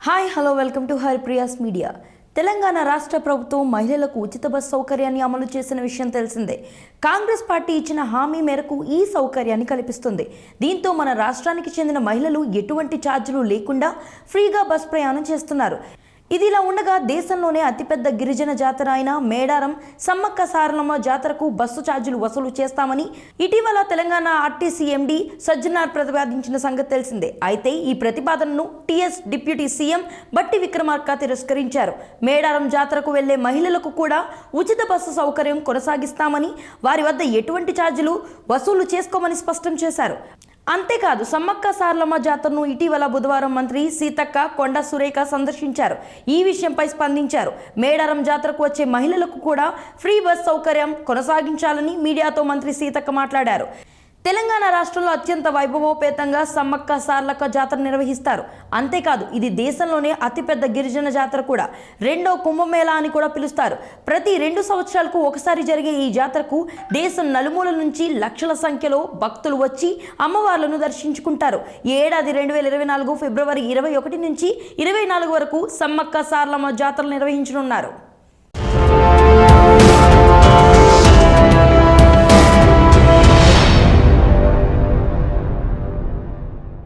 Hi hello welcome to Haripriya's media. Telangana రాష్ట్ర ప్రభుత్వం మహిళలకు ఉచిత బస్ సౌకర్యాన్ని అమలు చేసిన విషయం తెలిసిందే. కాంగ్రెస్ పార్టీ ఇచ్చిన హామీ మేరకు ఈ సౌకర్యాన్ని కల్పిస్తుంది. దీంతో మన రాష్ట్రానికి చెందిన మహిళలు ఎటువంటి ఛార్జీలు లేకుండా ఫ్రీగా బస్ ప్రయాణం చేస్తున్నారు. ఇదిలా ఉండగా దేశంలోనే అతిపెద్ద గిరిజన జాతర అయిన మేడారం సమ్మక్క సారలమ్మ జాతరకు బస్సు ఛార్జీలు వసూలు చేస్తామని ఇటీవల తెలంగాణ ఆర్టీసీ ఎండీ సజ్జనార్ ప్రతిపాదించిన సంగతి తెలిసిందే. అయితే ఈ ప్రతిపాదనను టీఎస్ డిప్యూటీ సీఎం బట్టి విక్రమార్క తిరస్కరించారు. మేడారం జాతరకు వెళ్లే మహిళలకు కూడా ఉచిత బస్సు సౌకర్యం కొనసాగిస్తామని, వారి వద్ద ఎటువంటి ఛార్జీలు వసూలు చేసుకోమని స్పష్టం చేశారు. అంతేకాదు, సమ్మక్క సారలమ్మ జాతరను ఇటీవల బుధవారం మంత్రి సీతక్క, కొండ సురేఖ సందర్శించారు. ఈ విషయంపై స్పందించారు. మేడారం జాతరకు వచ్చే మహిళలకు కూడా ఫ్రీ బస్ సౌకర్యం కొనసాగించాలని మీడియాతో మంత్రి సీతక్క మాట్లాడారు. తెలంగాణ రాష్ట్రంలో అత్యంత వైభవోపేతంగా సమ్మక్క సారలక్క జాతర నిర్వహిస్తారు. అంతేకాదు, ఇది దేశంలోనే అతిపెద్ద గిరిజన జాతర కూడా. రెండో కుంభమేళా అని కూడా పిలుస్తారు. ప్రతి 2 సంవత్సరాలకు ఒకసారి జరిగే ఈ జాతరకు దేశం నలుమూలల నుంచి లక్షల సంఖ్యలో భక్తులు వచ్చి అమ్మవార్లను దర్శించుకుంటారు. ఈ ఏడాది 2024 ఫిబ్రవరి 21 నుంచి 24 వరకు సమ్మక్క సారలమ్మ జాతరలు నిర్వహించనున్నారు.